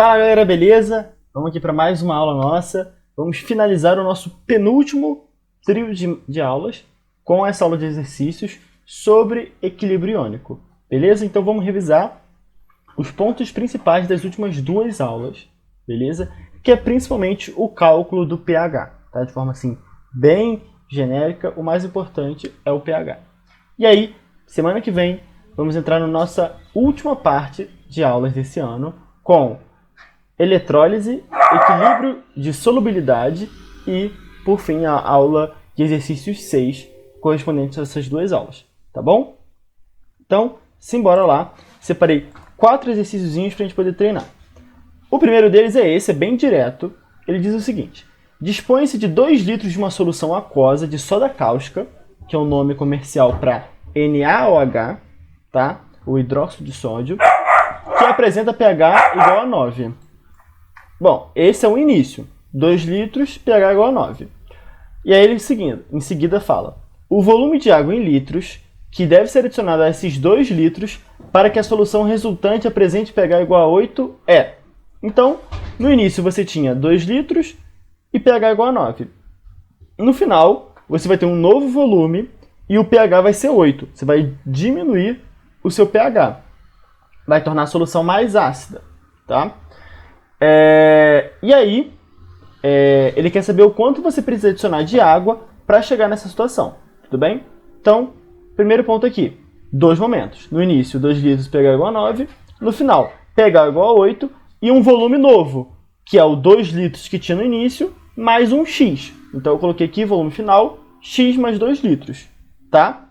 Fala galera, beleza? Vamos aqui para mais uma aula nossa. Vamos finalizar o nosso penúltimo trio de aulas com essa aula de exercícios sobre equilíbrio iônico. Beleza? Então vamos revisar os pontos principais das últimas duas aulas, beleza? Que é principalmente o cálculo do pH, tá? De forma assim, bem genérica, o mais importante é o pH. E aí, semana que vem, vamos entrar na nossa última parte de aulas desse ano com eletrólise, equilíbrio de solubilidade e, por fim, a aula de exercícios 6, correspondente a essas duas aulas, tá bom? Então, simbora lá. Separei 4 exercíciozinhos para a gente poder treinar. O primeiro deles é esse, é bem direto. Ele diz o seguinte: dispõe-se de 2 litros de uma solução aquosa de soda cáustica, que é o nome comercial para NaOH, tá? O hidróxido de sódio, que apresenta pH igual a 9. Bom, esse é o início. 2 litros, pH igual a 9. E aí ele em seguida fala: o volume de água em litros que deve ser adicionado a esses 2 litros para que a solução resultante apresente pH igual a 8 é... Então, no início você tinha 2 litros e pH igual a 9. No final, você vai ter um novo volume e o pH vai ser 8. Você vai diminuir o seu pH. Vai tornar a solução mais ácida, tá? E aí, ele quer saber o quanto você precisa adicionar de água para chegar nessa situação, tudo bem? Então, primeiro ponto aqui, 2 momentos. No início, 2 litros, pH igual a 9. No final, pH igual a 8. E um volume novo, que é o 2 litros que tinha no início, mais um X. Então, eu coloquei aqui, volume final, X mais 2 litros, tá?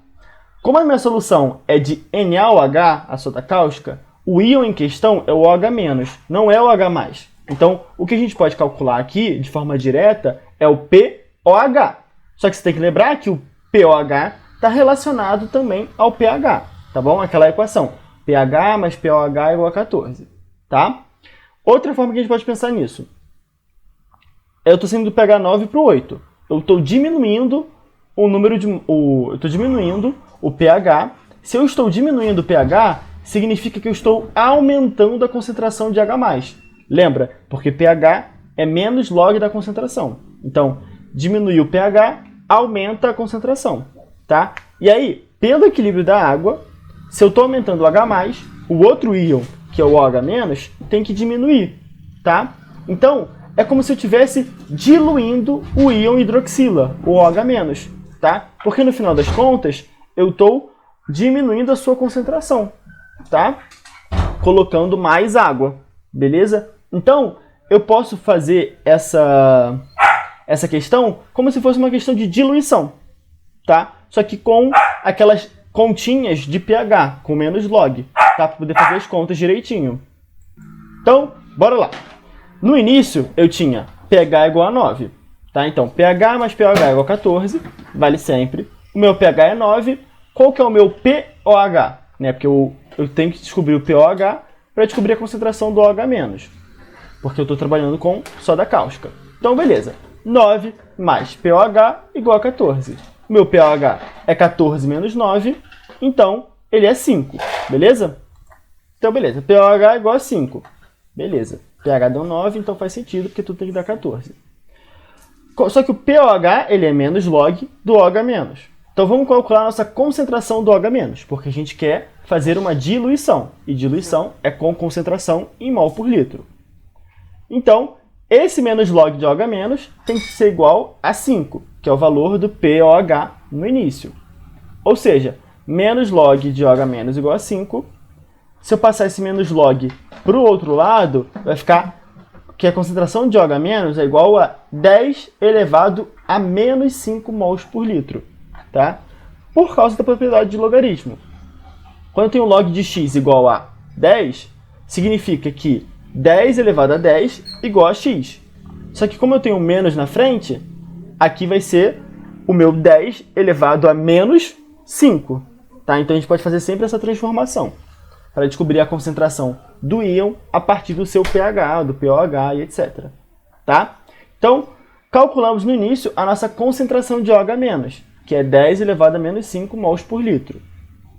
Como a minha solução é de NaOH, a soda cáustica, o íon em questão é o OH-, não é o OH+. Então, o que a gente pode calcular aqui, de forma direta, é o POH. Só que você tem que lembrar que o POH está relacionado também ao pH, tá bom? Aquela equação, pH mais POH igual a 14, tá? Outra forma que a gente pode pensar nisso, eu estou saindo do pH 9 para o 8. Eu estou diminuindo o pH. Se eu estou diminuindo o pH, significa que eu estou aumentando a concentração de H+. Lembra? Porque pH é menos log da concentração. Então, diminuir o pH aumenta a concentração, tá? E aí, pelo equilíbrio da água, se eu estou aumentando o H+, o outro íon, que é o OH-, tem que diminuir, tá? Então, é como se eu estivesse diluindo o íon hidroxila, o OH-, tá? Porque no final das contas, eu estou diminuindo a sua concentração, tá? Colocando mais água, beleza? Então, eu posso fazer essa questão como se fosse uma questão de diluição, tá? Só que com aquelas continhas de pH, com menos log, tá? Para poder fazer as contas direitinho. Então, bora lá. No início, eu tinha pH igual a 9, tá? Então, pH mais pH igual a 14, vale sempre. O meu pH é 9. Qual que é o meu POH? Né? Porque eu tenho que descobrir o POH para descobrir a concentração do OH-, porque eu estou trabalhando com soda cáustica. Então, beleza. 9 mais POH igual a 14. O meu pH é 14 menos 9, então ele é 5, beleza? Então, beleza. pOH é igual a 5. Beleza. pH deu 9, então faz sentido, porque tudo tem que dar 14. Só que o pOH, ele é menos log do OH-. Então, vamos calcular a nossa concentração do OH-, porque a gente quer fazer uma diluição. E diluição é com concentração em mol por litro. Então, esse menos log de OH- tem que ser igual a 5, que é o valor do POH no início. Ou seja, menos log de OH- igual a 5. Se eu passar esse menos log para o outro lado, vai ficar que a concentração de OH- é igual a 10 elevado a menos 5 mols por litro, tá? Por causa da propriedade de logaritmo. Quando eu tenho log de x igual a 10, significa que 10 elevado a 10 igual a x. Só que como eu tenho menos na frente, aqui vai ser o meu 10 elevado a menos 5. Tá? Então a gente pode fazer sempre essa transformação para descobrir a concentração do íon a partir do seu pH, do pOH e etc. Tá? Então, calculamos no início a nossa concentração de OH-, que é 10 elevado a menos 5 mols por litro.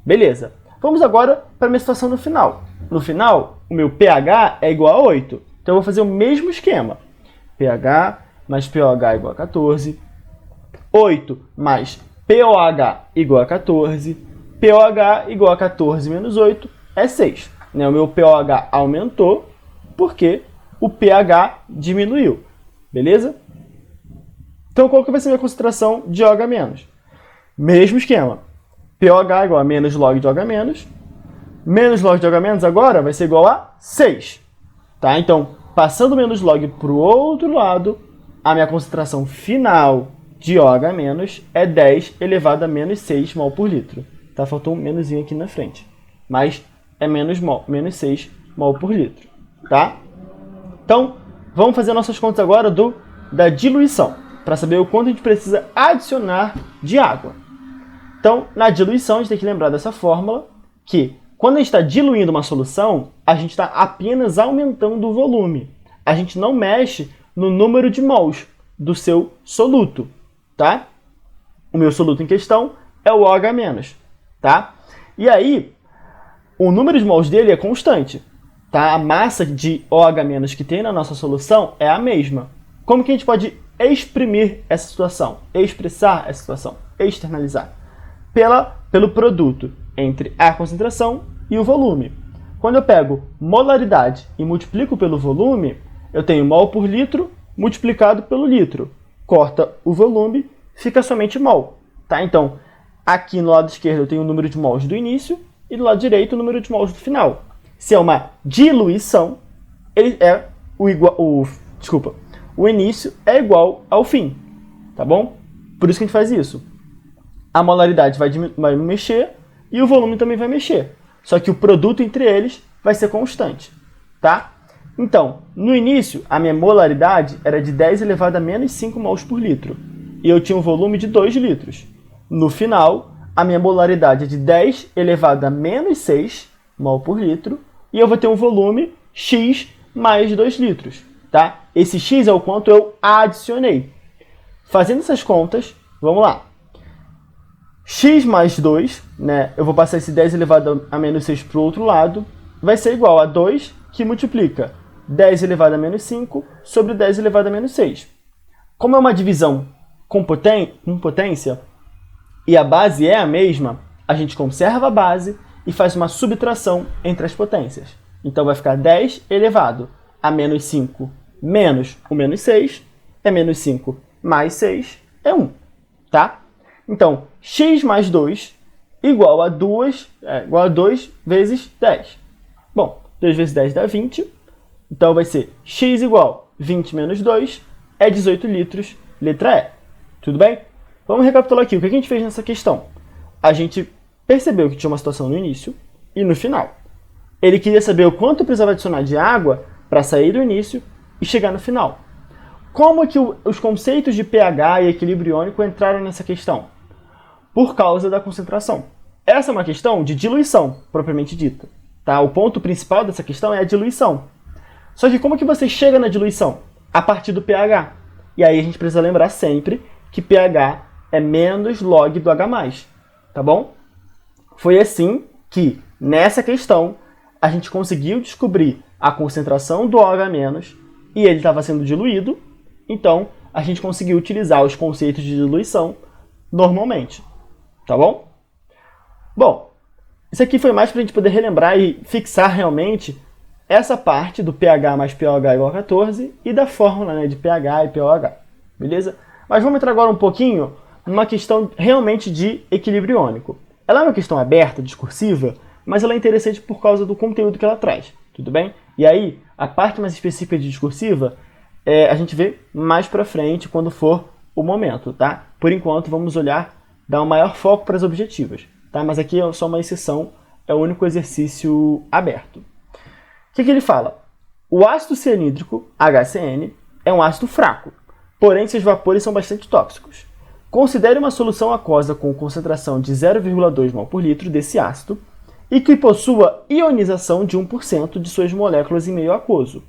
Beleza. Vamos agora para a minha situação no final. No final, o meu pH é igual a 8. Então, eu vou fazer o mesmo esquema. pH mais pOH igual a 14. 8 mais pOH igual a 14. pOH igual a 14 menos 8 é 6. Né? O meu pOH aumentou porque o pH diminuiu. Beleza? Então, qual que vai ser a minha concentração de OH-? Mesmo esquema. pOH igual a menos log de OH-. Menos log de OH- agora vai ser igual a 6. Tá? Então, passando o menos log para o outro lado, a minha concentração final de OH- é 10 elevado a menos 6 mol por litro. Tá? Faltou um menusinho aqui na frente. Mas é menos 6 mol por litro. Tá? Então, vamos fazer nossas contas agora da diluição, para saber o quanto a gente precisa adicionar de água. Então, na diluição, a gente tem que lembrar dessa fórmula, que quando a gente está diluindo uma solução, a gente está apenas aumentando o volume. A gente não mexe no número de mols do seu soluto, tá? O meu soluto em questão é o OH-, tá? E aí, o número de mols dele é constante, tá? A massa de OH- que tem na nossa solução é a mesma. Como que a gente pode exprimir essa situação? Expressar essa situação? Externalizar? Pelo produto entre a concentração e o volume. Quando eu pego molaridade e multiplico pelo volume, eu tenho mol por litro multiplicado pelo litro. Corta o volume, fica somente mol. Tá? Então, aqui no lado esquerdo eu tenho o número de mols do início e do lado direito o número de mols do final. Se é uma diluição, ele é o início é igual ao fim. Tá bom? Por isso que a gente faz isso. A molaridade vai mexer e o volume também vai mexer. Só que o produto entre eles vai ser constante, tá? Então, no início, a minha molaridade era de 10 elevado a menos 5 mols por litro. E eu tinha um volume de 2 litros. No final, a minha molaridade é de 10 elevado a menos 6 mol por litro. E eu vou ter um volume X mais 2 litros, tá? Esse X é o quanto eu adicionei. Fazendo essas contas, vamos lá. X mais 2, né? Eu vou passar esse 10 elevado a menos 6 para o outro lado, vai ser igual a 2, que multiplica 10 elevado a menos 5 sobre 10 elevado a menos 6. Como é uma divisão com potência, e a base é a mesma, a gente conserva a base e faz uma subtração entre as potências. Então vai ficar 10 elevado a menos 5 menos o menos 6, é menos 5 mais 6, é 1, tá? Então, x mais 2 igual a 2 vezes 10. Bom, 2 vezes 10 dá 20. Então, vai ser x igual 20 menos 2 é 18 litros, letra E. Tudo bem? Vamos recapitular aqui. O que a gente fez nessa questão? A gente percebeu que tinha uma situação no início e no final. Ele queria saber o quanto precisava adicionar de água para sair do início e chegar no final. Como que os conceitos de pH e equilíbrio iônico entraram nessa questão? Por causa da concentração. Essa é uma questão de diluição, propriamente dita. Tá? O ponto principal dessa questão é a diluição. Só que como que você chega na diluição? A partir do pH. E aí a gente precisa lembrar sempre que pH é menos log do H+. Tá bom? Foi assim que, nessa questão, a gente conseguiu descobrir a concentração do OH- e ele estava sendo diluído. Então, a gente conseguiu utilizar os conceitos de diluição normalmente. Tá bom? Bom, isso aqui foi mais para a gente poder relembrar e fixar realmente essa parte do pH mais pOH igual a 14 e da fórmula, né, de pH e pOH. Beleza? Mas vamos entrar agora um pouquinho numa questão realmente de equilíbrio iônico. Ela é uma questão aberta, discursiva, mas ela é interessante por causa do conteúdo que ela traz. Tudo bem? E aí, a parte mais específica de discursiva, a gente vê mais para frente quando for o momento, tá? Por enquanto, vamos dar um maior foco para as objetivas, tá? Mas aqui é só uma exceção, é o único exercício aberto. O que ele fala? O ácido cianídrico, HCN, é um ácido fraco, porém seus vapores são bastante tóxicos. Considere uma solução aquosa com concentração de 0,2 mol por litro desse ácido e que possua ionização de 1% de suas moléculas em meio aquoso.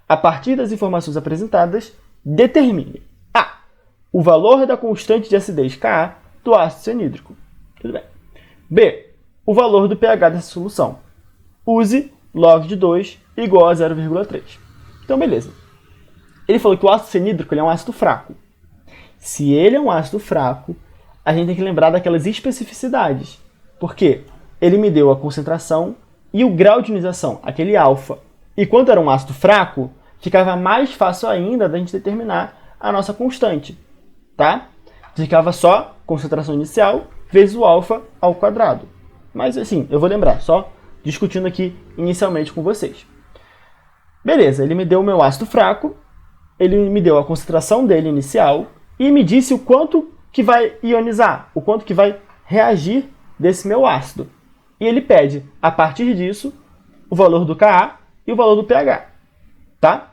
A partir das informações apresentadas, determine a. O valor da constante de acidez Ka do ácido cianídrico. Tudo bem. B. O valor do pH dessa solução. Use log de 2 igual a 0,3. Então, beleza. Ele falou que o ácido cianídrico ele é um ácido fraco. Se ele é um ácido fraco, a gente tem que lembrar daquelas especificidades. Por quê? Ele me deu a concentração e o grau de ionização, aquele alfa. E quando era um ácido fraco, ficava mais fácil ainda da gente determinar a nossa constante, tá? Ficava só concentração inicial vezes o alfa ao quadrado. Mas assim, eu vou lembrar, só discutindo aqui inicialmente com vocês. Beleza, ele me deu o meu ácido fraco, ele me deu a concentração dele inicial e me disse o quanto que vai ionizar, o quanto que vai reagir desse meu ácido. E ele pede, a partir disso, o valor do Ka e o valor do pH, tá?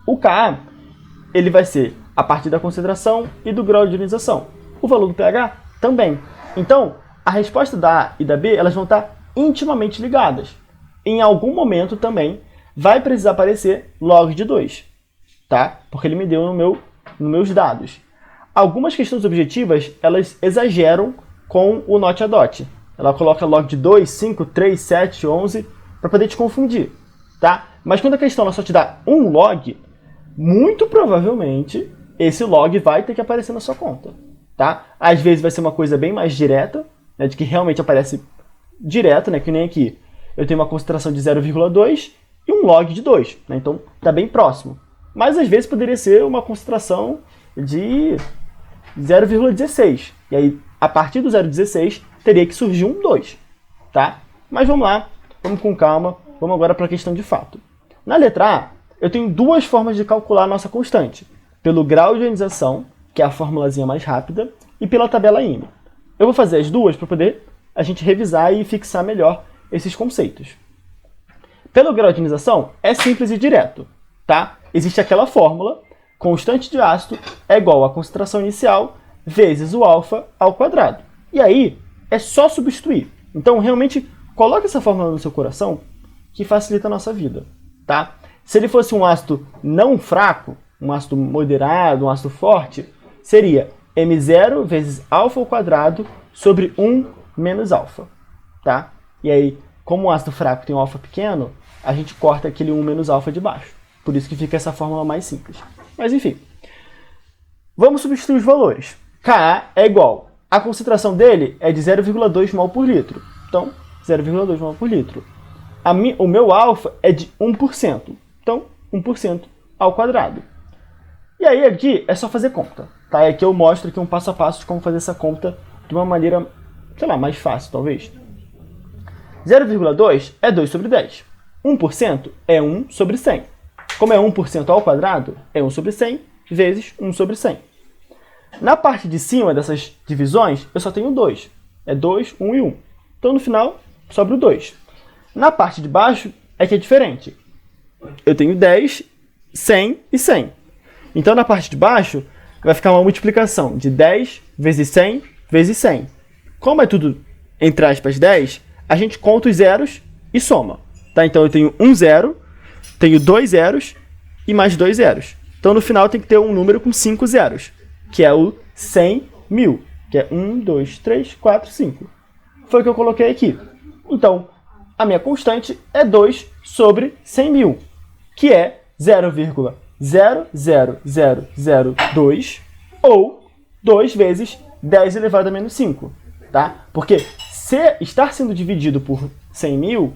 O Ka, ele vai ser a partir da concentração e do grau de ionização. O valor do pH também. Então, a resposta da A e da B, elas vão estar intimamente ligadas. Em algum momento também vai precisar aparecer log de 2, tá? Porque ele me deu nos meus dados. Algumas questões objetivas, elas exageram com o not a dot. Ela coloca log de 2, 5, 3, 7, 11, para poder te confundir, tá? Mas quando a questão ela só te dá um log, muito provavelmente esse log vai ter que aparecer na sua conta, tá? Às vezes vai ser uma coisa bem mais direta, né, de que realmente aparece direto, né, que nem aqui. Eu tenho uma concentração de 0,2 e um log de 2, né, então está bem próximo. Mas às vezes poderia ser uma concentração de 0,16. E aí, a partir do 0,16, teria que surgir um 2, tá? Mas vamos lá, vamos com calma, vamos agora para a questão de fato. Na letra A, eu tenho duas formas de calcular a nossa constante. Pelo grau de ionização, que é a formulazinha mais rápida, e pela tabela IME. Eu vou fazer as duas para poder a gente revisar e fixar melhor esses conceitos. Pelo grau de ionização, é simples e direto, tá? Existe aquela fórmula, constante de ácido é igual à concentração inicial vezes o alfa ao quadrado. E aí, é só substituir. Então, realmente, coloque essa fórmula no seu coração, que facilita a nossa vida, tá? Se ele fosse um ácido não fraco, um ácido moderado, um ácido forte, seria M0 vezes alfa ao quadrado sobre 1 menos alfa, tá? E aí, como o ácido fraco tem um alfa pequeno, a gente corta aquele 1 menos alfa de baixo. Por isso que fica essa fórmula mais simples. Mas enfim, vamos substituir os valores. Ka é igual, a concentração dele é de 0,2 mol por litro. Então, 0,2 mol por litro. O meu alfa é de 1%. Então, 1% ao quadrado. E aí aqui é só fazer conta, tá? E aqui eu mostro aqui um passo a passo de como fazer essa conta de uma maneira, sei lá, mais fácil talvez. 0,2 é 2 sobre 10. 1% é 1 sobre 100. Como é 1% ao quadrado, é 1 sobre 100 vezes 1 sobre 100. Na parte de cima dessas divisões, eu só tenho 2. É 2, 1 e 1. Então, no final, sobra o 2. Na parte de baixo, é que é diferente. Eu tenho 10, 100 e 100. Então, na parte de baixo, vai ficar uma multiplicação de 10 vezes 100 vezes 100. Como é tudo, entre aspas, 10, a gente conta os zeros e soma. Tá? Então, eu tenho um zero, tenho dois zeros e mais dois zeros. Então, no final, tem que ter um número com 5 zeros, que é o 100.000, que é 1, 2, 3, 4, 5. Foi o que eu coloquei aqui. Então, a minha constante é 2 sobre 100.000, que é 0,00002 ou 2 vezes 10 elevado a menos 5. Tá? Porque se estar sendo dividido por 100.000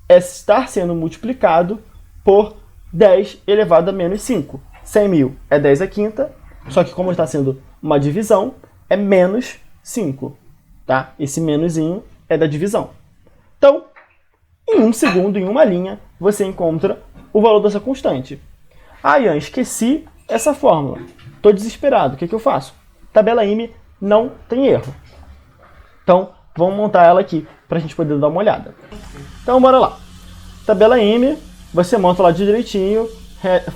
é estar sendo multiplicado por 10 elevado a menos 5. 100.000 é 10 à quinta, só que como está sendo uma divisão, é menos 5. Tá? Esse menusinho é da divisão. Então, em um segundo, em uma linha, você encontra o valor dessa constante. Ah, Ian, esqueci essa fórmula. Estou desesperado. O que eu faço? Tabela IME não tem erro. Então, vamos montar ela aqui para a gente poder dar uma olhada. Então, bora lá. Tabela IME, você monta lá direitinho,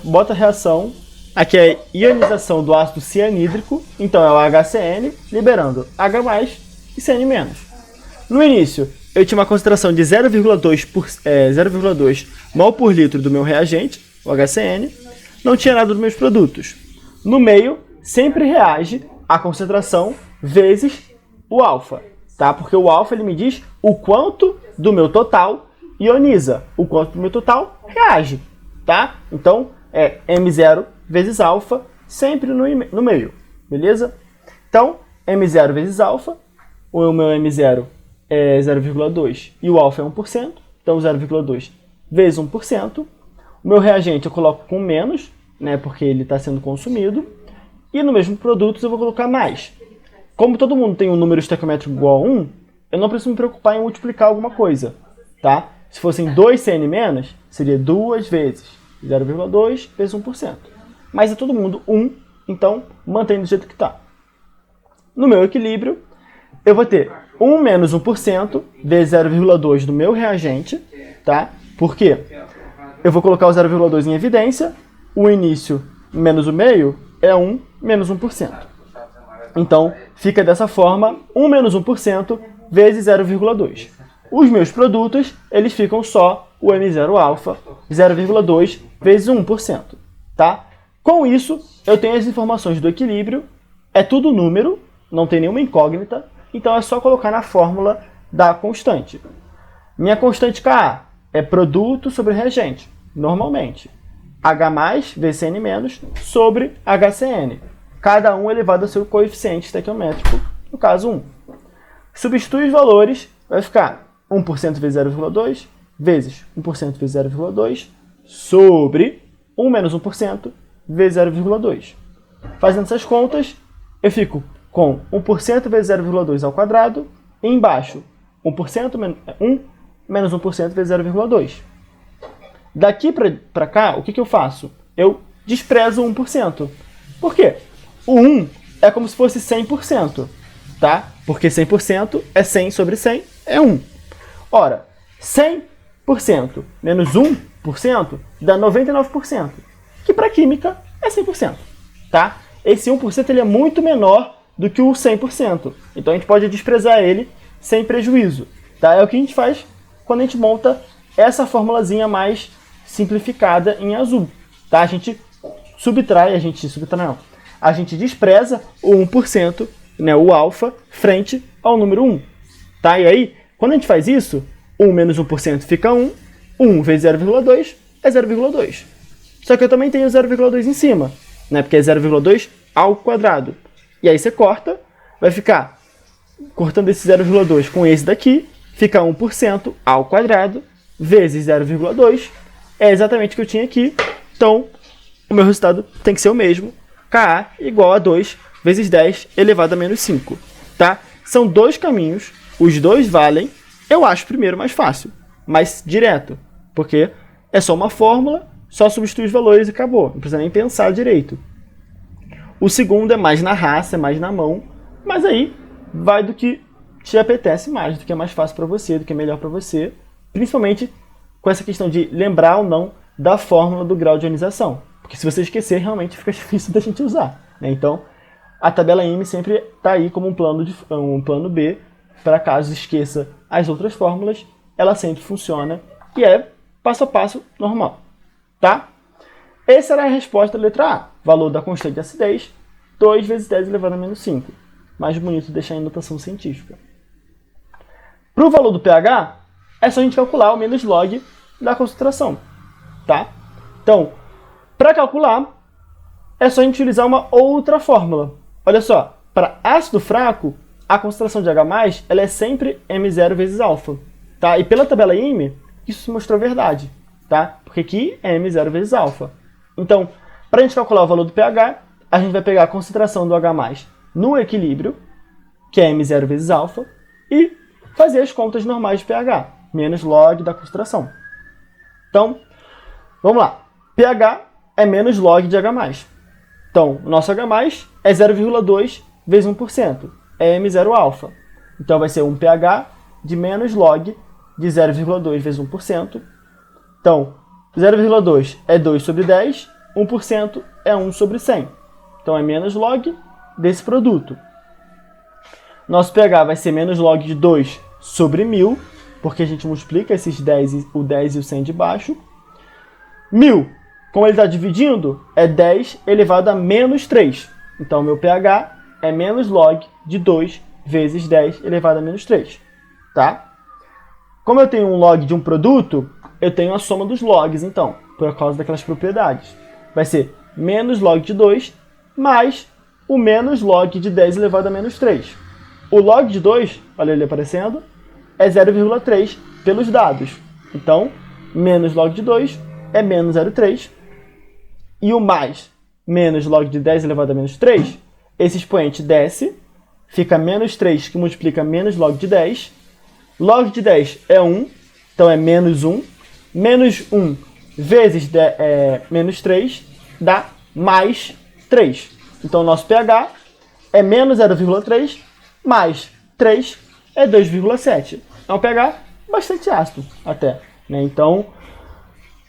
bota a reação. Aqui é a ionização do ácido cianídrico, então é o HCN, liberando H+, e CN-. No início, eu tinha uma concentração de 0,2 mol por litro do meu reagente, o HCN, não tinha nada dos meus produtos. No meio, sempre reage a concentração vezes o alfa, tá? Porque o alfa ele me diz o quanto do meu total ioniza, o quanto do meu total reage. tá? Então, é M0 vezes alfa, sempre no meio, beleza? Então, M0 vezes alfa, o meu M0 é 0,2 e o alfa é 1%, então 0,2 vezes 1%. O meu reagente eu coloco com menos, né, porque ele está sendo consumido, e no mesmo produto eu vou colocar mais. Como todo mundo tem um número estequiométrico igual a 1, eu não preciso me preocupar em multiplicar alguma coisa, tá? Se fossem 2 Cn-, seria 2 vezes 0,2 vezes 1%. Mas é todo mundo 1, então mantém do jeito que está. No meu equilíbrio, eu vou ter 1 menos 1% vezes 0,2 do meu reagente, tá? Por quê? Eu vou colocar o 0,2 em evidência, o início menos o meio é 1 menos 1%. Então, fica dessa forma, 1 menos 1% vezes 0,2. Os meus produtos, eles ficam só o M0 alfa, 0,2 vezes 1%, tá? Com isso, eu tenho as informações do equilíbrio, é tudo número, não tem nenhuma incógnita, então é só colocar na fórmula da constante. Minha constante Ka é produto sobre reagente, normalmente. H+, VCN- sobre HCN. Cada um elevado ao seu coeficiente estequiométrico, no caso 1. Substitui os valores, vai ficar 1% vezes 0,2 vezes 1% vezes 0,2 sobre 1 menos 1% vezes 0,2. Fazendo essas contas, eu fico com 1% vezes 0,2 ao quadrado, e embaixo 1% 1 menos 1% vezes 0,2. Daqui para cá, o que eu faço? Eu desprezo 1%. Por quê? O 1 é como se fosse 100%, tá? Porque 100% é 100 sobre 100, é 1. Ora, 100% menos 1% dá 99%, que para química é 100%, tá? Esse 1% ele é muito menor do que o 100%, então a gente pode desprezar ele sem prejuízo, tá? É o que a gente faz quando a gente monta essa formulazinha mais simplificada em azul, tá? A gente despreza o 1%, né, o alfa, frente ao número 1, tá? E aí, quando a gente faz isso, 1 menos 1% fica 1, 1 vezes 0,2 é 0,2. Só que eu também tenho 0,2 em cima, né, porque é 0,2 ao quadrado. E aí você corta, vai ficar cortando esse 0,2 com esse daqui, fica 1% ao quadrado, vezes 0,2, é exatamente o que eu tinha aqui, então o meu resultado tem que ser o mesmo, Ka igual a 2 vezes 10 elevado a menos 5, tá? São dois caminhos, os dois valem, eu acho o primeiro mais fácil, mais direto, porque é só uma fórmula, só substitui os valores e acabou, não precisa nem pensar direito. O segundo é mais na raça, é mais na mão, mas aí vai do que te apetece mais, do que é mais fácil para você, do que é melhor para você, principalmente com essa questão de lembrar ou não da fórmula do grau de ionização, porque se você esquecer, realmente fica difícil da gente usar, né? Então, a tabela IME sempre está aí como um plano B, para caso esqueça as outras fórmulas, ela sempre funciona e é passo a passo normal, tá? Essa era a resposta da letra A, valor da constante de acidez, 2 vezes 10 elevado a menos 5. Mais bonito deixar em notação científica. Para o valor do pH, é só a gente calcular o menos log da concentração, tá? Então, para calcular, é só a gente utilizar uma outra fórmula. Olha só, para ácido fraco, a concentração de H+, ela é sempre M0 vezes alfa, tá? E pela tabela IME, isso se mostrou verdade, tá? Porque aqui é M0 vezes alfa. Então, para a gente calcular o valor do pH, a gente vai pegar a concentração do H+ no equilíbrio, que é M0 vezes alfa, e fazer as contas normais de pH, menos log da concentração. Então, vamos lá. pH é menos log de H+. Então, o nosso H+ é 0,2 vezes 1%, é M0 alfa. Então, vai ser um pH de menos log de 0,2 vezes 1%. Então, 0,2 é 2 sobre 10, 1% é 1 sobre 100. Então, é menos log desse produto. Nosso pH vai ser menos log de 2 sobre 1000, porque a gente multiplica esses 10, o 10 e o 100 de baixo. 1000, como ele está dividindo, é 10 elevado a menos 3. Então, meu pH é menos log de 2 vezes 10 elevado a menos 3. Tá? Como eu tenho um log de um produto, eu tenho a soma dos logs, então. por causa daquelas propriedades. Vai ser menos log de 2 mais o menos log de 10 elevado a menos 3. O log de 2, olha ele aparecendo, é 0,3 pelos dados. Então, menos log de 2 é menos 0,3. E o mais menos log de 10 elevado a menos 3, esse expoente desce, fica menos 3 que multiplica menos log de 10. Log de 10 é 1, então é menos 1. Menos 1 vezes menos 3 dá mais 3. Então, o nosso pH é menos 0,3 mais 3 é 2,7. É um pH bastante ácido até, né? Então,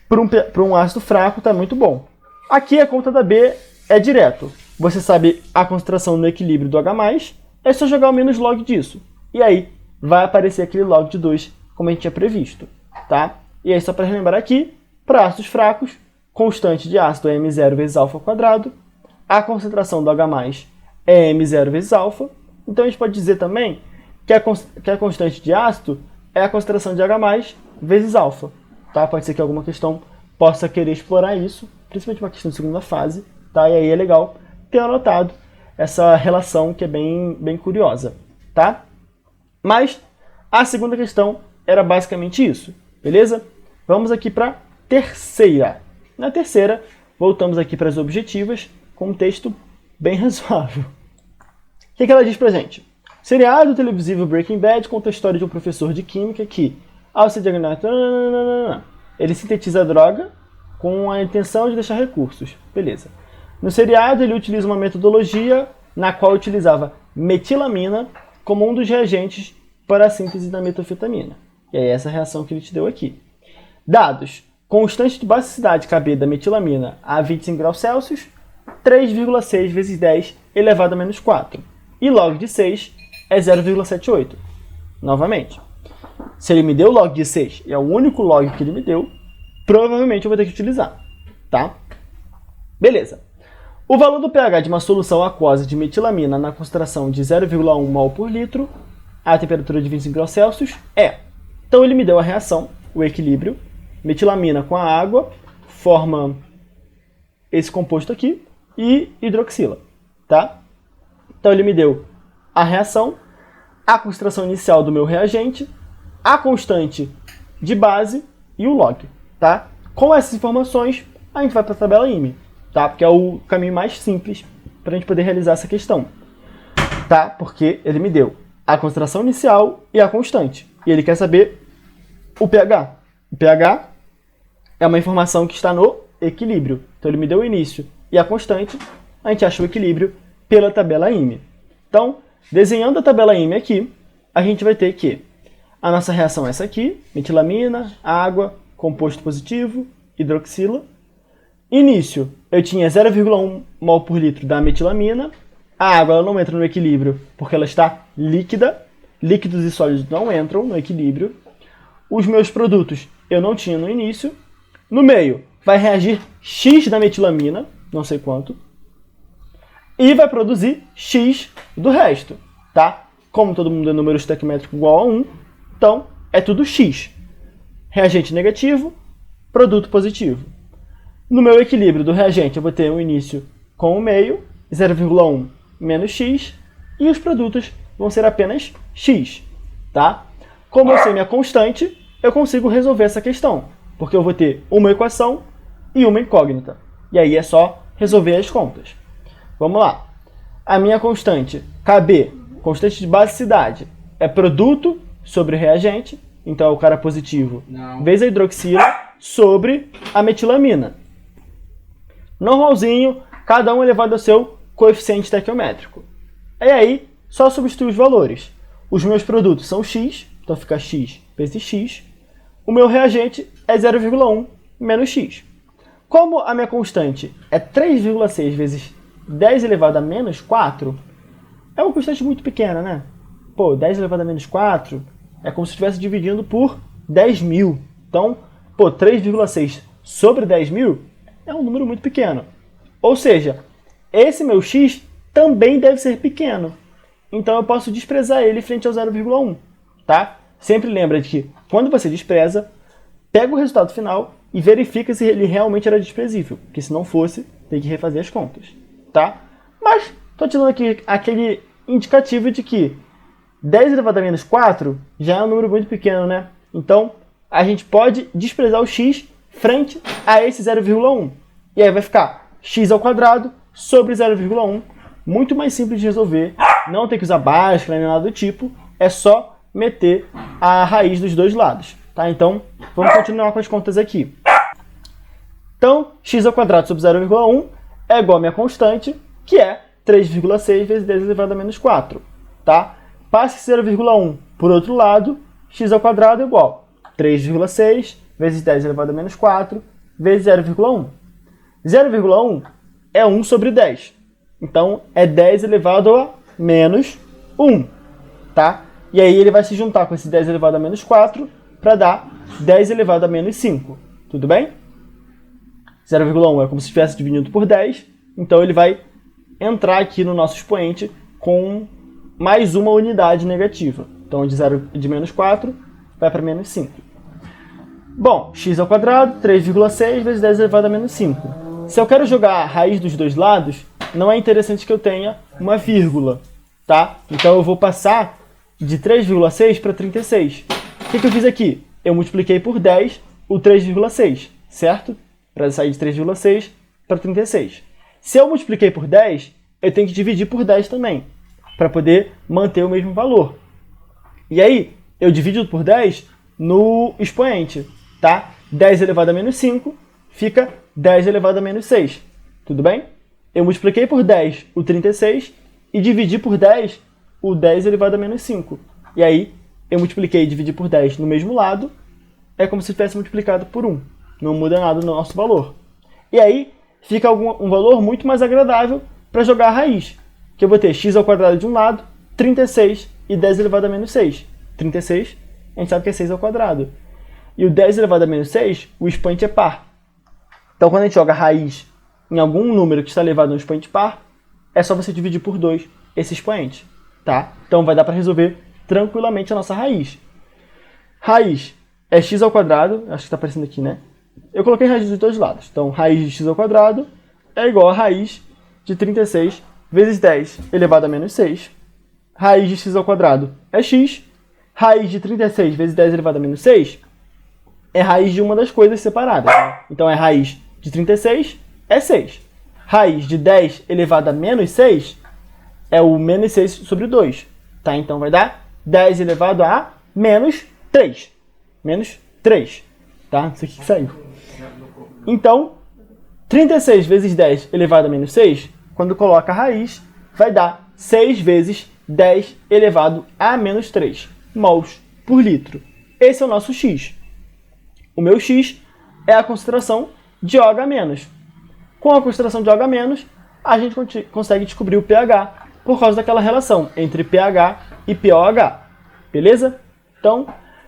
para um ácido fraco está muito bom. Aqui a conta da B é direto. Você sabe a concentração no equilíbrio do H+, é só jogar o menos log disso. E aí vai aparecer aquele log de 2, como a gente tinha previsto, tá? E aí, só para relembrar aqui, para ácidos fracos, constante de ácido é M0 vezes alfa ao quadrado. A concentração do H+, é M0 vezes alfa. Então, a gente pode dizer também que a constante de ácido é a concentração de H+, vezes alfa. Tá? Pode ser que alguma questão possa querer explorar isso, principalmente uma questão de segunda fase. Tá? E aí é legal ter anotado essa relação que é bem curiosa. Tá? Mas a segunda questão era basicamente isso. Beleza? Vamos aqui para a terceira. Na terceira, voltamos aqui para as objetivas, com um texto bem razoável. O que ela diz pra gente? Seriado televisivo Breaking Bad conta a história de um professor de química que, ao se diagnosticar, ele sintetiza a droga com a intenção de deixar recursos. Beleza. No seriado, ele utiliza uma metodologia na qual utilizava metilamina como um dos reagentes para a síntese da metanfetamina. E é essa reação que ele te deu aqui. Dados. Constante de basicidade Kb da metilamina a 25 graus Celsius, 3,6 vezes 10 elevado a menos 4. E log de 6 é 0,78. Novamente. Se ele me deu log de 6 e é o único log que ele me deu, provavelmente eu vou ter que utilizar. Tá? Beleza. O valor do pH de uma solução aquosa de metilamina na concentração de 0,1 mol por litro a temperatura de 25 graus Celsius é. Então ele me deu a reação, o equilíbrio. Metilamina com a água forma esse composto aqui e hidroxila, tá? Então ele me deu a reação, a concentração inicial do meu reagente, a constante de base e o log, tá? Com essas informações, a gente vai para a tabela IME, tá? Porque é o caminho mais simples para a gente poder realizar essa questão, tá? Porque ele me deu a concentração inicial e a constante. E ele quer saber o pH. O pH é uma informação que está no equilíbrio. Então ele me deu o início e a constante, a gente acha o equilíbrio pela tabela IME. Então, desenhando a tabela IME aqui, a gente vai ter que a nossa reação é essa aqui, metilamina, água, composto positivo, hidroxila. Início, eu tinha 0,1 mol por litro da metilamina. A água ela não entra no equilíbrio porque ela está líquida. Líquidos e sólidos não entram no equilíbrio. Os meus produtos eu não tinha no início. No meio, vai reagir X da metilamina, não sei quanto, e vai produzir X do resto, tá? Como todo mundo é número estequiométrico igual a 1, então é tudo X. Reagente negativo, produto positivo. No meu equilíbrio do reagente, eu vou ter um início com o meio, 0,1 menos X, e os produtos vão ser apenas X, tá? Como eu sei minha constante, eu consigo resolver essa questão. Porque eu vou ter uma equação e uma incógnita. E aí é só resolver as contas. Vamos lá. A minha constante, Kb, constante de basicidade, é produto sobre reagente. Então é o cara positivo vezes a hidroxila sobre a metilamina. Normalzinho, cada um elevado ao seu coeficiente estequiométrico. E aí, só substituir os valores. Os meus produtos são X, então fica X vezes X. O meu reagente é 0,1 menos X. Como a minha constante é 3,6 vezes 10 elevado a menos 4, é uma constante muito pequena, né? Pô, 10 elevado a menos 4 é como se estivesse dividindo por 10.000. Então, pô, 3,6 sobre 10.000 é um número muito pequeno. Ou seja, esse meu X também deve ser pequeno. Então eu posso desprezar ele frente ao 0,1, tá? Sempre lembra de que quando você despreza, pega o resultado final e verifica se ele realmente era desprezível, porque se não fosse, tem que refazer as contas, tá? Mas estou te dando aqui aquele indicativo de que 10 elevado a menos 4 já é um número muito pequeno, né? Então, a gente pode desprezar o x frente a esse 0,1. E aí vai ficar x ao quadrado sobre 0,1. Muito mais simples de resolver. Não tem que usar báscula nem nada do tipo. É só meter a raiz dos dois lados. Tá? Então, vamos continuar com as contas aqui. Então, x ao quadrado sobre 0,1 é igual a minha constante, que é 3,6 vezes 10 elevado a menos 4. Tá? Passe esse 0,1 por outro lado, x ao quadrado é igual a 3,6 vezes 10 elevado a menos 4 vezes 0,1. 0,1 é 1 sobre 10. Então, é 10 elevado a menos 1. Tá? E aí ele vai se juntar com esse 10 elevado a menos 4 para dar 10 elevado a menos 5. Tudo bem? 0,1 é como se estivesse dividido por 10. Então, ele vai entrar aqui no nosso expoente com mais uma unidade negativa. Então, de menos 4 vai para menos 5. Bom, x ao quadrado, 3,6 vezes 10 elevado a menos 5. Se eu quero jogar a raiz dos dois lados, não é interessante que eu tenha uma vírgula, tá? Então, eu vou passar de 3,6 para 36. O que eu fiz aqui? Eu multipliquei por 10 o 3,6, certo? Para sair de 3,6 para 36. Se eu multipliquei por 10, eu tenho que dividir por 10 também, para poder manter o mesmo valor. E aí, eu divido por 10 no expoente, tá? 10 elevado a menos 5 fica 10 elevado a menos 6. Tudo bem? Eu multipliquei por 10 o 36 e dividi por 10 o 10 elevado a menos 5. E aí, eu multipliquei e dividi por 10 no mesmo lado, é como se tivesse multiplicado por 1. Não muda nada no nosso valor. E aí, fica um valor muito mais agradável para jogar a raiz. Que eu vou ter x ao quadrado de um lado, 36 e 10 elevado a menos 6. 36, a gente sabe que é 6 ao quadrado. E o 10 elevado a menos 6, o expoente é par. Então, quando a gente joga raiz em algum número que está elevado a um expoente par, é só você dividir por 2 esse expoente. Tá? Então, vai dar para resolver tranquilamente a nossa raiz. Raiz é x ao quadrado, acho que está aparecendo aqui, né? Eu coloquei raiz dos dois lados. Então, raiz de x ao quadrado é igual a raiz de 36 vezes 10 elevado a menos 6. Raiz de x ao quadrado é x. Raiz de 36 vezes 10 elevado a menos 6 é raiz de uma das coisas separadas. Né? Então, é raiz de 36 é 6. Raiz de 10 elevado a menos 6 é o menos 6 sobre 2. Tá? Então, vai dar 10 elevado a menos 3. Menos 3. Tá? Isso aqui que saiu. Então, 36 vezes 10 elevado a menos 6, quando coloca a raiz, vai dar 6 vezes 10 elevado a menos 3 mols por litro. Esse é o nosso x. O meu x é a concentração de OH-. Com a concentração de OH-, a gente consegue descobrir o pH por causa daquela relação entre pH e pOH. Beleza? Então,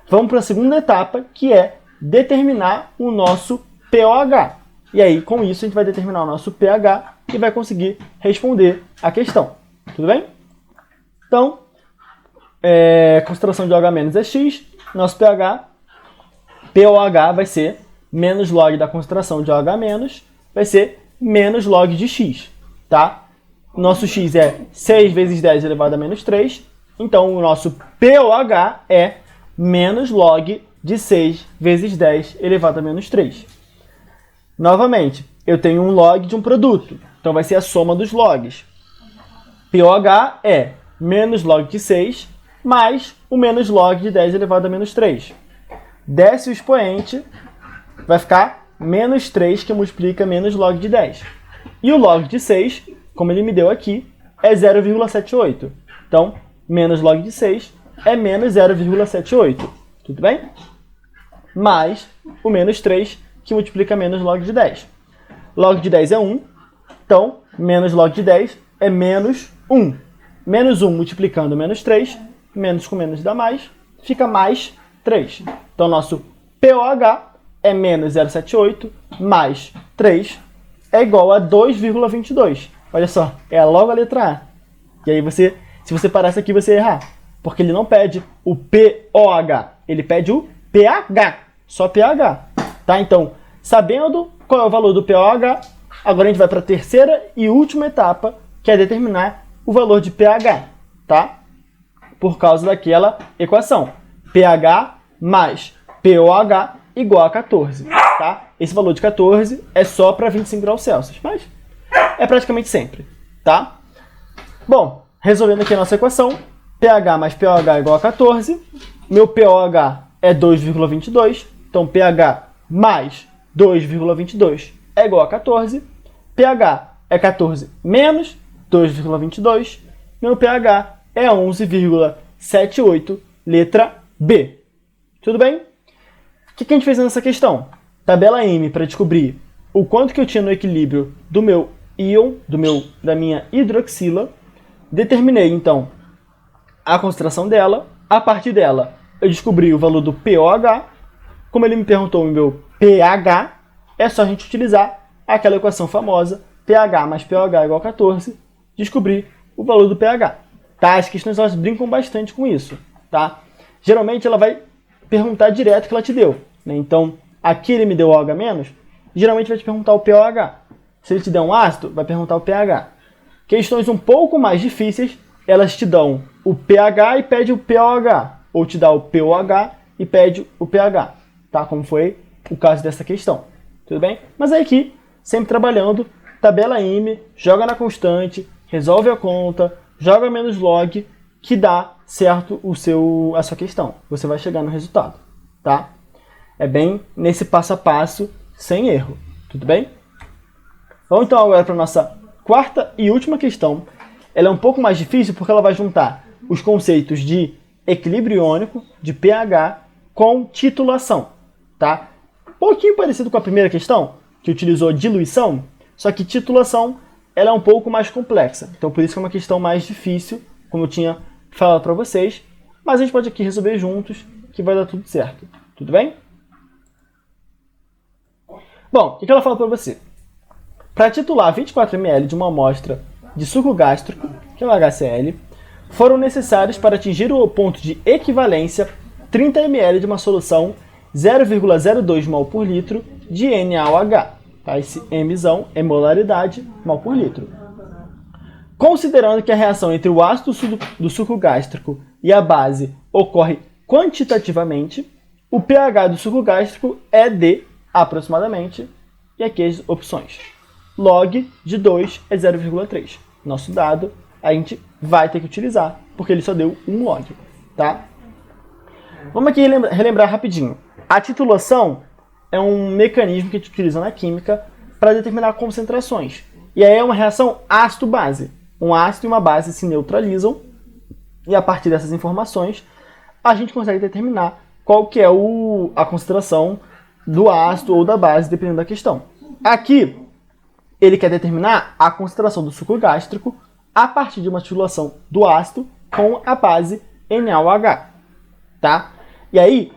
vamos para a segunda etapa, que é determinar o nosso pOH. E aí, com isso, a gente vai determinar o nosso pH e vai conseguir responder a questão. Tudo bem? Então, concentração de OH- é x, nosso pH, pOH vai ser menos log da concentração de OH-, vai ser menos log de x, tá? Nosso x é 6 vezes 10 elevado a menos 3, então o nosso pOH é menos log de 6 vezes 10 elevado a menos 3. Novamente, eu tenho um log de um produto, então vai ser a soma dos logs. pOH é menos log de 6 mais o menos log de 10 elevado a menos 3. Desce o expoente, vai ficar menos 3 que multiplica menos log de 10. E o log de 6, como ele me deu aqui, é 0,78. Então, menos log de 6 é menos 0,78. Tudo bem? Mais o menos 3, que multiplica menos log de 10. Log de 10 é 1, então menos log de 10 é menos 1. Menos 1 multiplicando menos 3, menos com menos dá mais, fica mais 3. Então nosso pOH é menos 0,78 mais 3 é igual a 2,22. Olha só, é logo a letra A. E aí se você parasse aqui, você ia errar. Porque ele não pede o pOH, ele pede o pH, só pH. Tá? Então, Sabendo qual é o valor do pOH, agora a gente vai para a terceira e última etapa, que é determinar o valor de pH, tá? Por causa daquela equação. pH mais pOH igual a 14, tá? Esse valor de 14 é só para 25 graus Celsius, mas é praticamente sempre, tá? Bom, resolvendo aqui a nossa equação, pH mais pOH igual a 14, meu pOH é 2,22, então pH mais 2,22 é igual a 14, pH é 14 menos 2,22, meu pH é 11,78, letra B. Tudo bem? O que a gente fez nessa questão? Tabela M para descobrir o quanto que eu tinha no equilíbrio do meu íon, da minha hidroxila. Determinei, então, a concentração dela. A partir dela, eu descobri o valor do pOH. Como ele me perguntou o meu pH, é só a gente utilizar aquela equação famosa, pH mais pOH igual a 14, descobrir o valor do pH. Tá? As questões elas brincam bastante com isso. Tá? Geralmente ela vai perguntar direto o que ela te deu. Né? Então, aqui ele me deu OH-, geralmente vai te perguntar o pOH. Se ele te der um ácido, vai perguntar o pH. Questões um pouco mais difíceis, elas te dão o pH e pede o pOH. Ou te dá o pOH e pede o pH. Tá? Como foi o caso dessa questão. Tudo bem? Mas aí aqui, sempre trabalhando, tabela M, joga na constante, resolve a conta, joga menos log, que dá certo a sua questão. Você vai chegar no resultado. Tá? É bem nesse passo a passo, sem erro. Tudo bem? Vamos então agora para a nossa quarta e última questão. Ela é um pouco mais difícil porque ela vai juntar os conceitos de equilíbrio iônico, de pH, com titulação. Tá? Um pouquinho parecido com a primeira questão, que utilizou diluição, só que titulação ela é um pouco mais complexa. Então por isso que é uma questão mais difícil, como eu tinha falado para vocês. Mas a gente pode aqui resolver juntos, que vai dar tudo certo. Tudo bem? Bom, o que ela fala para você? Para titular 24 ml de uma amostra de suco gástrico, que é o HCl, foram necessários para atingir o ponto de equivalência 30 ml de uma solução 0,02 mol por litro de NaOH. Tá? Esse Mzão é molaridade mol por litro. Considerando que a reação entre o ácido do suco gástrico e a base ocorre quantitativamente, o pH do suco gástrico é de aproximadamente, e aqui as opções. Log de 2 é 0,3. Nosso dado a gente vai ter que utilizar, porque ele só deu um log. Tá? Vamos aqui relembrar rapidinho. A titulação é um mecanismo que a gente utiliza na química para determinar concentrações. E aí é uma reação ácido-base. Um ácido e uma base se neutralizam, e a partir dessas informações, a gente consegue determinar qual que é a concentração do ácido ou da base, dependendo da questão. Aqui, ele quer determinar a concentração do suco gástrico a partir de uma titulação do ácido com a base NaOH. Tá? E aí,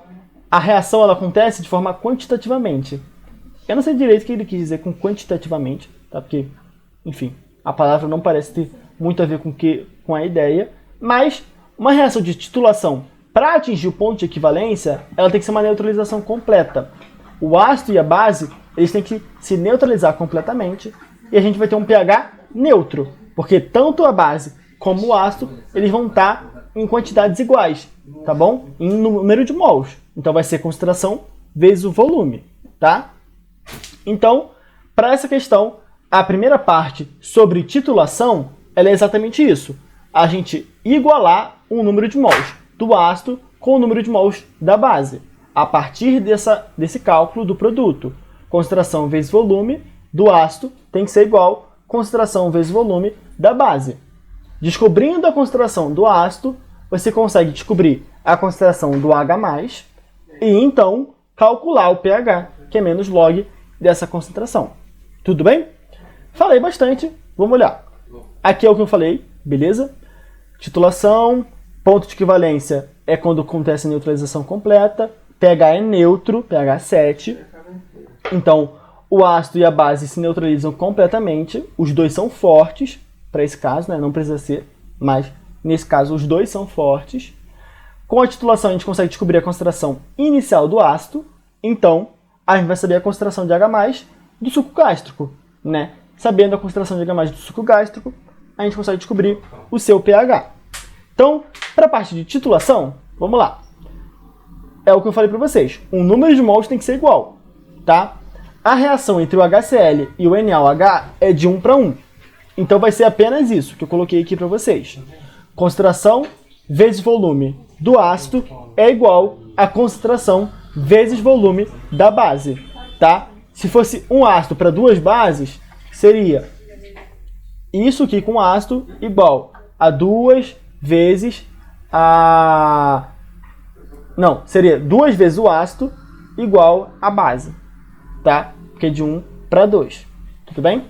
a reação ela acontece de forma quantitativamente. Eu não sei direito o que ele quis dizer com quantitativamente, tá? Porque, enfim, a palavra não parece ter muito a ver com a ideia, mas uma reação de titulação para atingir o ponto de equivalência, ela tem que ser uma neutralização completa. O ácido e a base, eles têm que se neutralizar completamente e a gente vai ter um pH neutro, porque tanto a base como o ácido, eles vão estar em quantidades iguais, tá bom? Em número de mols. Então vai ser concentração vezes o volume, tá? Então, para essa questão, a primeira parte sobre titulação, ela é exatamente isso. A gente igualar o número de mols do ácido com o número de mols da base, a partir desse cálculo do produto. Concentração vezes volume do ácido tem que ser igual a concentração vezes volume da base. Descobrindo a concentração do ácido, você consegue descobrir a concentração do H+, e então calcular o pH, que é menos log dessa concentração. Tudo bem? Falei bastante, vamos olhar. Aqui é o que eu falei, beleza? Titulação, ponto de equivalência é quando acontece a neutralização completa, pH é neutro, pH 7. Então, o ácido e a base se neutralizam completamente, os dois são fortes, para esse caso, né? Não precisa ser, mas nesse caso os dois são fortes. Com a titulação a gente consegue descobrir a concentração inicial do ácido, então a gente vai saber a concentração de H+, do suco gástrico, né? Sabendo a concentração de H+, do suco gástrico, a gente consegue descobrir o seu pH. Então, para a parte de titulação, vamos lá. É o que eu falei para vocês. O número de mols tem que ser igual, tá? A reação entre o HCl e o NaOH é de 1 para 1. Então vai ser apenas isso que eu coloquei aqui para vocês. Concentração vezes volume do ácido é igual a concentração vezes volume da base, tá? Se fosse um ácido para duas bases, seria isso aqui com ácido igual a 2 vezes a... Não, seria 2 vezes o ácido igual a base, tá? Porque é de 1 para 2, tudo bem?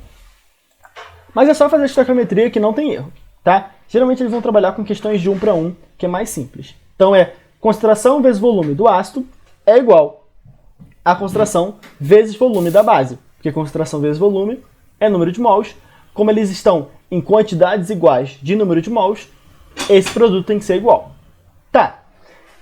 Mas é só fazer a estequiometria que não tem erro, tá? Geralmente eles vão trabalhar com questões de 1 para 1, que é mais simples. Então é concentração vezes volume do ácido é igual a concentração vezes volume da base, porque concentração vezes volume é número de mols. Como eles estão em quantidades iguais de número de mols, esse produto tem que ser igual. Tá,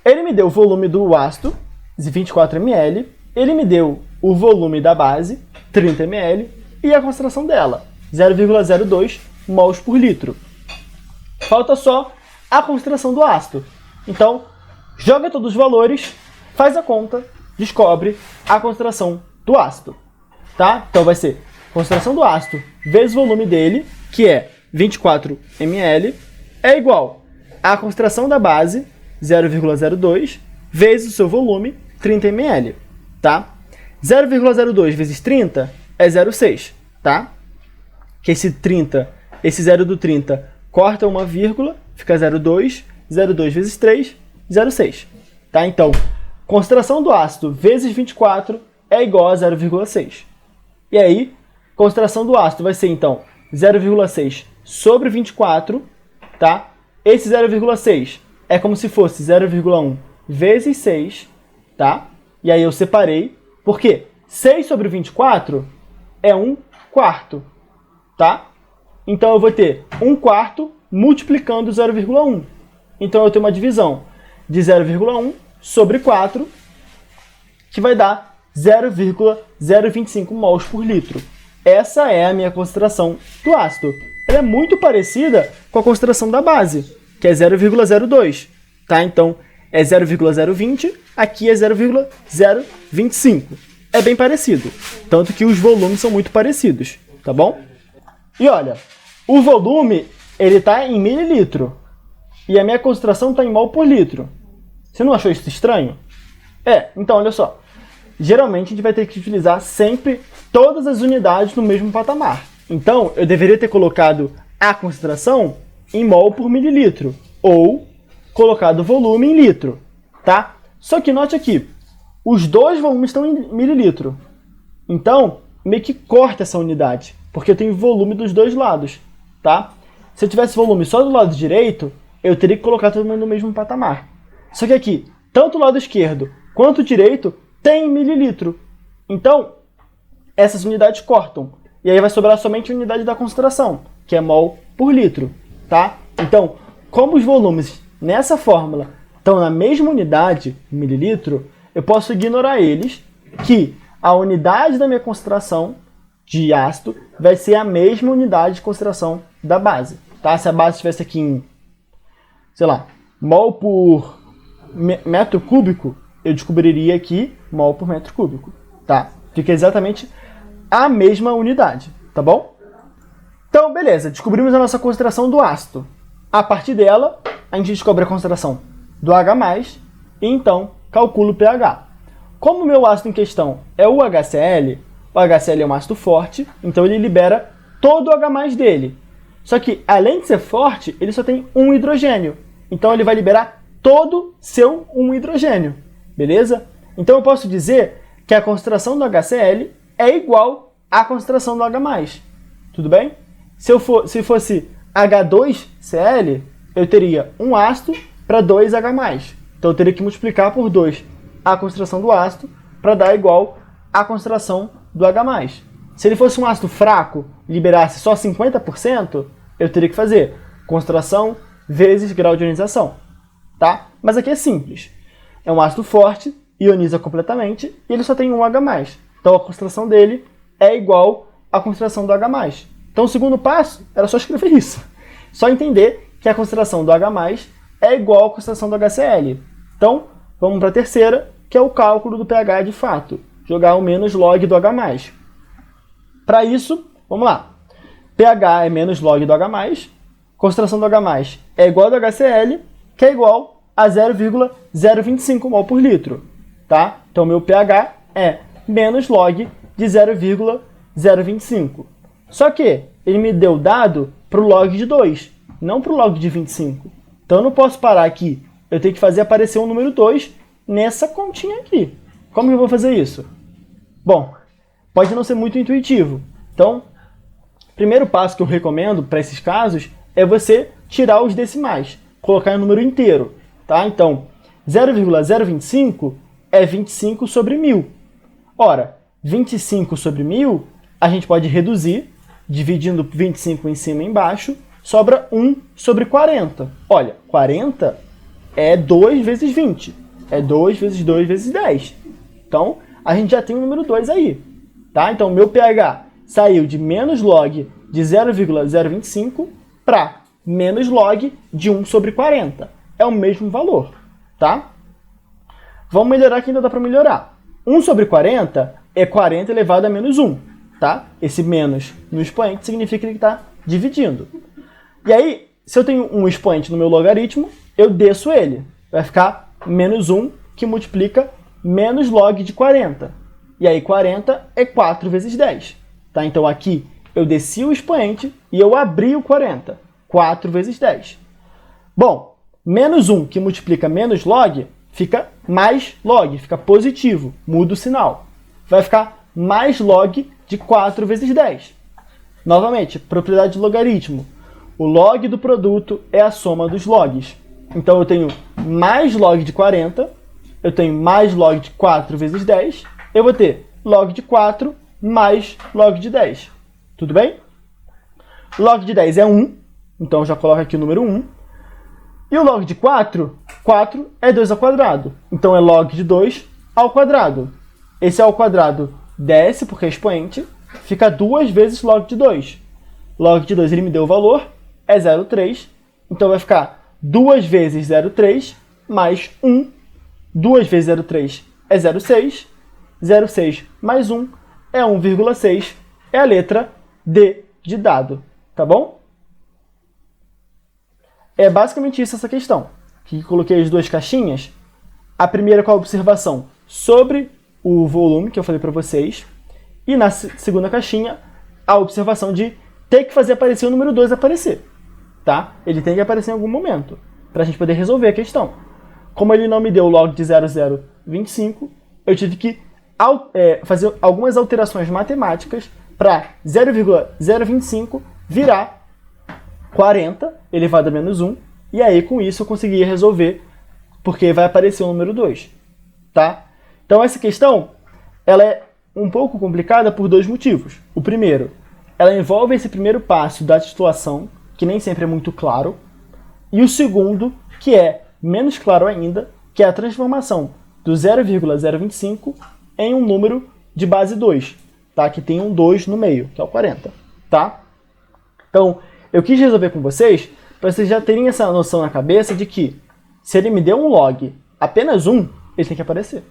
ele me deu o volume do ácido, 24 ml, ele me deu o volume da base, 30 ml, e a concentração dela, 0,02 mols por litro. Falta só a concentração do ácido. Então, joga todos os valores, faz a conta, descobre a concentração do ácido. Tá? Então vai ser concentração do ácido vezes o volume dele, que é 24 ml, é igual à concentração da base, 0,02, vezes o seu volume, 30 ml. Tá? 0,02 vezes 30 é 0,6. Tá? Que esse 30, esse 0 do 30 corta uma vírgula, fica 0,2, 0,2 vezes 3, 0,6. Tá? Então, concentração do ácido vezes 24 é igual a 0,6. E aí, concentração do ácido vai ser, então, 0,6 sobre 24, tá? Esse 0,6 é como se fosse 0,1 vezes 6, tá? E aí eu separei, porque 6 sobre 24 é 1/4, tá? Então eu vou ter 1/4 multiplicando 0,1. Então eu tenho uma divisão de 0,1 sobre 4, que vai dar 0,025 mols por litro. Essa é a minha concentração do ácido. Ela é muito parecida com a concentração da base, que é 0,02. Tá? Então é 0,020, aqui é 0,025. É bem parecido, tanto que os volumes são muito parecidos, tá bom? E olha, o volume ele está em mililitro e a minha concentração está em mol por litro. Você não achou isso estranho? Então olha só. Geralmente a gente vai ter que utilizar sempre todas as unidades no mesmo patamar. Então eu deveria ter colocado a concentração em mol por mililitro ou colocado o volume em litro, tá? Só que note aqui, os dois volumes estão em mililitro. Então meio que corta essa unidade, porque eu tenho volume dos dois lados, tá? Se eu tivesse volume só do lado direito, eu teria que colocar todo mundo no mesmo patamar. Só que aqui, tanto o lado esquerdo quanto o direito tem mililitro. Então, essas unidades cortam. E aí vai sobrar somente a unidade da concentração, que é mol por litro, tá? Então, como os volumes nessa fórmula estão na mesma unidade, mililitro, eu posso ignorar eles, que a unidade da minha concentração de ácido vai ser a mesma unidade de concentração da base, tá? Se a base estivesse aqui em, sei lá, mol por metro cúbico, eu descobriria aqui mol por metro cúbico, tá? Fica exatamente a mesma unidade, tá bom? Então, beleza, descobrimos a nossa concentração do ácido. A partir dela, a gente descobre a concentração do H+, e então calcula o pH. Como o meu ácido em questão é o HCl é um ácido forte, então ele libera todo o H+ dele. Só que, além de ser forte, ele só tem um hidrogênio. Então ele vai liberar todo seu um hidrogênio. Beleza? Então eu posso dizer que a concentração do HCl é igual à concentração do H+. Tudo bem? Se fosse H2Cl, eu teria um ácido para 2H+. Então eu teria que multiplicar por 2 a concentração do ácido para dar igual à concentração do H+. Se ele fosse um ácido fraco, liberasse só 50%, eu teria que fazer concentração vezes grau de ionização. Tá? Mas aqui é simples. É um ácido forte, ioniza completamente e ele só tem um H+. Então a concentração dele é igual à concentração do H+. Então o segundo passo era só escrever isso. Só entender que a concentração do H+ é igual à concentração do HCl. Então vamos para a terceira, que é o cálculo do pH de fato. Jogar o menos log do H+. Para isso, vamos lá. pH é menos log do H+, concentração do H+ é igual ao do HCl, que é igual a 0,025 mol por litro. Tá? Então, meu pH é menos log de 0,025. Só que ele me deu dado para o log de 2, não para o log de 25. Então, eu não posso parar aqui. Eu tenho que fazer aparecer o número 2 nessa continha aqui. Como que eu vou fazer isso? Bom, pode não ser muito intuitivo. Então, o primeiro passo que eu recomendo para esses casos é você tirar os decimais, colocar em número inteiro. Tá? Então, 0,025 é 25 sobre 1000. Ora, 25 sobre 1000, a gente pode reduzir, dividindo 25 em cima e embaixo, sobra 1 sobre 40. Olha, 40 é 2 vezes 20. É 2 vezes 2 vezes 10. Então, a gente já tem o número 2 aí. Tá? Então, meu pH saiu de menos log de 0,025 para menos log de 1 sobre 40. É o mesmo valor. Tá? Vamos melhorar que ainda dá para melhorar. 1 sobre 40 é 40 elevado a menos 1. Tá? Esse menos no expoente significa que ele está dividindo. E aí, se eu tenho um expoente no meu logaritmo, eu desço ele. Vai ficar menos 1, que multiplica menos log de 40. E aí 40 é 4 vezes 10. Tá? Então aqui eu desci o expoente e eu abri o 40. 4 vezes 10. Bom, menos 1 que multiplica menos log, fica mais log, fica positivo, muda o sinal. Vai ficar mais log de 4 vezes 10. Novamente, propriedade de logaritmo. O log do produto é a soma dos logs. Então eu tenho mais log de 40, eu tenho mais log de 4 vezes 10, eu vou ter log de 4 mais log de 10. Tudo bem? Log de 10 é 1, então eu já coloco aqui o número 1. E o log de 4, 4 é 2 ao quadrado. Então é log de 2 ao quadrado. Esse ao quadrado desce, porque é expoente, fica 2 vezes log de 2. Log de 2 ele me deu o valor, é 0,3. Então vai ficar 2 vezes 0,3 mais 1. 2 vezes 0,3 é 0,6. 0,6 mais 1 é 1,6. É a letra D de dado. Tá bom? É basicamente isso essa questão. Aqui coloquei as duas caixinhas. A primeira com a observação sobre o volume, que eu falei para vocês. E na segunda caixinha, a observação de ter que fazer aparecer o número 2 aparecer. Tá? Ele tem que aparecer em algum momento, para a gente poder resolver a questão. Como ele não me deu log de 0,025, eu tive que fazer algumas alterações matemáticas para 0,025 virar 40 elevado a menos 1, e aí com isso eu consegui resolver, porque vai aparecer o número 2. Tá? Então essa questão ela é um pouco complicada por dois motivos. O primeiro, ela envolve esse primeiro passo da titulação, que nem sempre é muito claro. E o segundo, que é menos claro ainda, que é a transformação do 0,025 em um número de base 2, tá? Que tem um 2 no meio, que é o 40. Tá? Então, eu quis resolver com vocês, para vocês já terem essa noção na cabeça de que, se ele me deu um log apenas 1, ele tem que aparecer.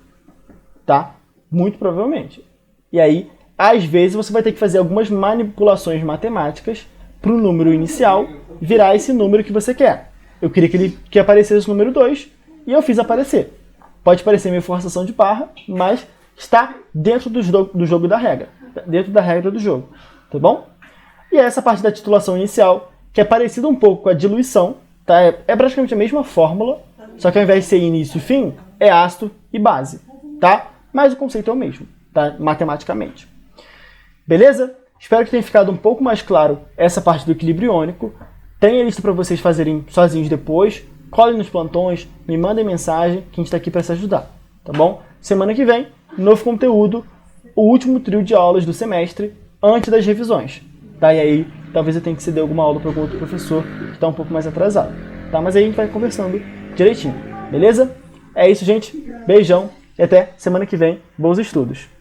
Tá? Muito provavelmente. E aí, às vezes, você vai ter que fazer algumas manipulações matemáticas para o número inicial virar esse número que você quer. Eu queria que aparecesse o número 2 e eu fiz aparecer. Pode parecer meio forçação de barra, mas está dentro do jogo da regra. Dentro da regra do jogo. Tá bom? E essa parte da titulação inicial, que é parecida um pouco com a diluição, tá? É praticamente a mesma fórmula, só que ao invés de ser início e fim, é ácido e base. Tá? Mas o conceito é o mesmo, tá? Matematicamente. Beleza? Espero que tenha ficado um pouco mais claro essa parte do equilíbrio iônico. Tem a lista para vocês fazerem sozinhos depois. Colhem nos plantões, me mandem mensagem, que a gente está aqui para se ajudar. Tá bom? Semana que vem, novo conteúdo, o último trio de aulas do semestre, antes das revisões. Tá? E aí, talvez eu tenha que ceder alguma aula para algum outro professor que está um pouco mais atrasado. Tá? Mas aí a gente vai conversando direitinho. Beleza? É isso, gente. Beijão. e até semana que vem. Bons estudos!